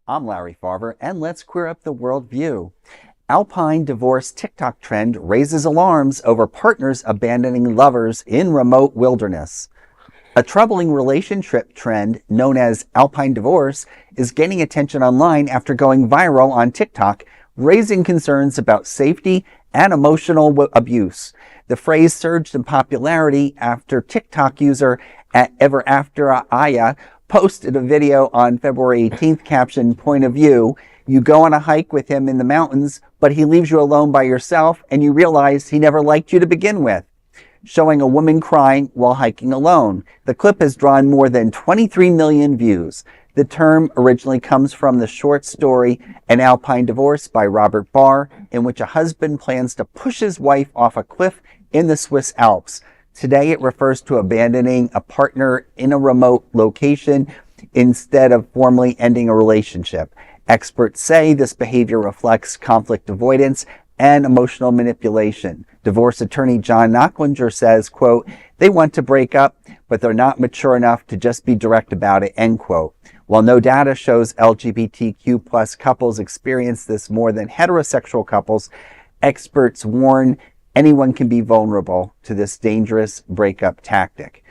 I'm Larry Farver, and let's queer up the world view. Alpine divorce TikTok trend raises alarms over partners abandoning lovers in remote wilderness. A troubling relationship trend known as Alpine divorce is gaining attention online after going viral on TikTok, raising concerns about safety and emotional abuse. The phrase surged in popularity after TikTok user Ever After Aya posted a video on February 18th captioned, "Point of view. You go on a hike with him in the mountains, but he leaves you alone by yourself and you realize he never liked you to begin with," showing a woman crying while hiking alone. The clip has drawn more than 23 million views. The term originally comes from the short story An Alpine Divorce by Robert Barr, in which a husband plans to push his wife off a cliff in the Swiss Alps. Today, it refers to abandoning a partner in a remote location instead of formally ending a relationship. Experts say this behavior reflects conflict avoidance and emotional manipulation. Divorce attorney John Knocklinger says, quote, "They want to break up, but they're not mature enough to just be direct about it," end quote. While no data shows LGBTQ plus couples experience this more than heterosexual couples, experts warn anyone can be vulnerable to this dangerous breakup tactic.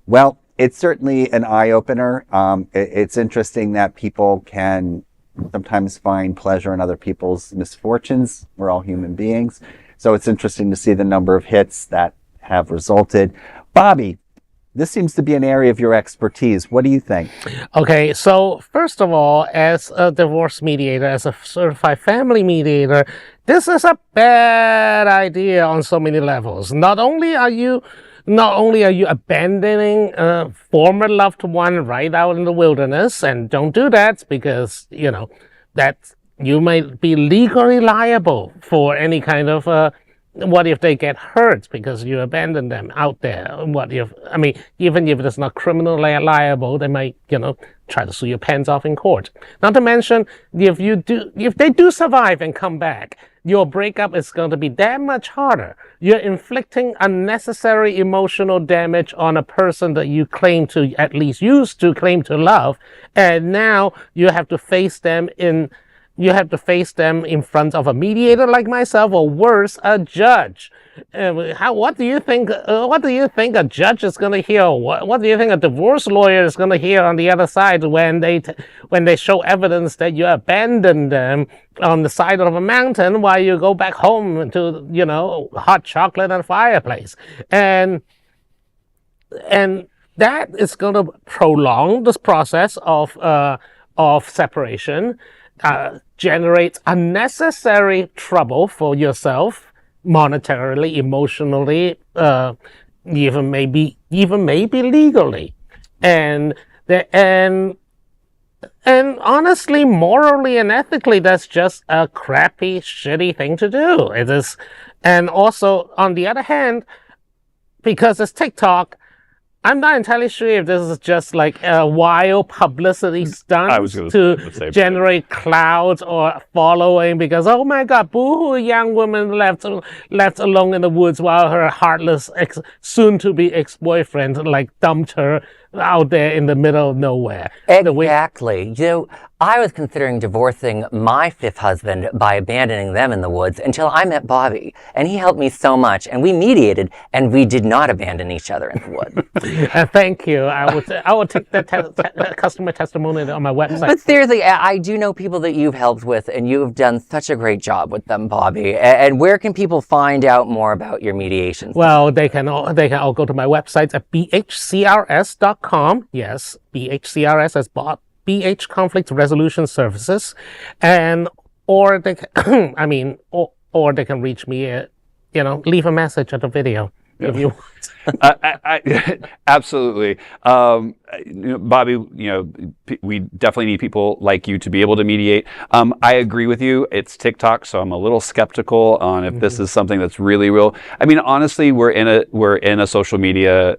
Well, it's certainly an eye-opener. It's interesting that people can sometimes find pleasure in other people's misfortunes. We're all human beings. So it's interesting to see the number of hits that have resulted. Bobby, this seems to be an area of your expertise. What do you think? Okay, so first of all, as a divorce mediator, as a certified family mediator, this is a bad idea on so many levels. Not only are you abandoning a former loved one right out in the wilderness, and don't do that because, that you might be legally liable for any kind of, what if they get hurt because you abandon them out there? Even if it's not criminally liable, they might, try to sue your pants off in court. Not to mention, if they do survive and come back, your breakup is going to be that much harder. You're inflicting unnecessary emotional damage on a person that you claim to, at least used to claim to love, and now you have to face them in front of a mediator like myself, or worse, a judge. What do you think a judge is going to hear? What do you think a divorce lawyer is going to hear on the other side when they show evidence that you abandoned them on the side of a mountain while you go back home to, hot chocolate and fireplace? And that is going to prolong this process of separation. Generates unnecessary trouble for yourself, monetarily, emotionally, even maybe legally, and honestly, morally and ethically, that's just a crappy, shitty thing to do. It is, and also on the other hand, because it's TikTok, I'm not entirely sure if this is just like a wild publicity stunt to generate clouds or following because, oh my God, boo-hoo, young woman left alone in the woods while her heartless soon-to-be ex-boyfriend dumped her out there in the middle of nowhere. Exactly. I was considering divorcing my fifth husband by abandoning them in the woods until I met Bobby, and he helped me so much, and we mediated, and we did not abandon each other in the woods. Thank you. I will take the customer testimony on my website. But seriously, I do know people that you've helped with, and you have done such a great job with them, Bobby. And where can people find out more about your mediations? Well, they can all go to my website at bhcrs.com. Yes, BHCRS as Bob. BH Conflict Resolution Services, or they can, or they can reach me, leave a message at the video if you want. Absolutely. Bobby, we definitely need people like you to be able to mediate. I agree with you. It's TikTok, so I'm a little skeptical on if this is something that's really real. Honestly, we're in a social media,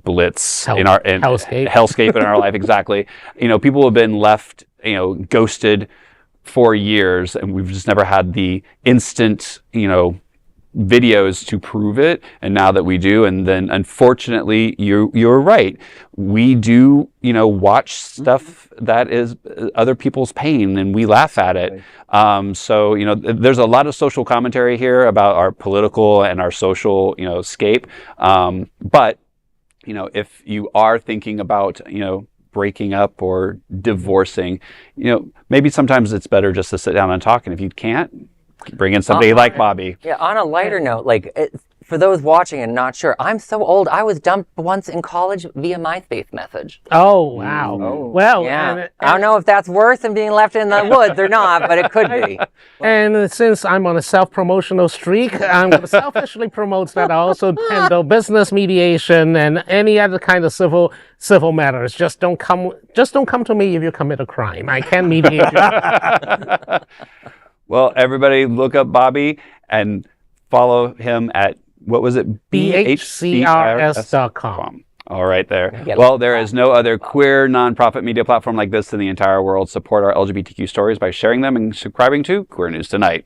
blitz hellscape in our life. Exactly. People have been left, ghosted for years, and we've just never had the instant, videos to prove it, and now that we do, and then unfortunately you're right, we do watch stuff that is other people's pain and we laugh at it. So there's a lot of social commentary here about our political and our social scape, but if you are thinking about breaking up or divorcing, maybe sometimes it's better just to sit down and talk, and if you can't, bring in somebody like Bobby. Yeah, on a lighter note, for those watching and not sure, I'm so old, I was dumped once in college via MySpace message. Oh, wow. Well, Yeah. I don't know if that's worse than being left in the woods or not, but it could be. And since I'm on a self-promotional streak, I'm going to selfishly promote that I also handle business mediation and any other kind of civil matters. Just don't come to me if you commit a crime. I can mediate you. Well, everybody look up Bobby and follow him at, what was it? bhcrs.com. All right there. Yeah. Well, there is no other queer nonprofit media platform like this in the entire world. Support our LGBTQ stories by sharing them and subscribing to Queer News Tonight.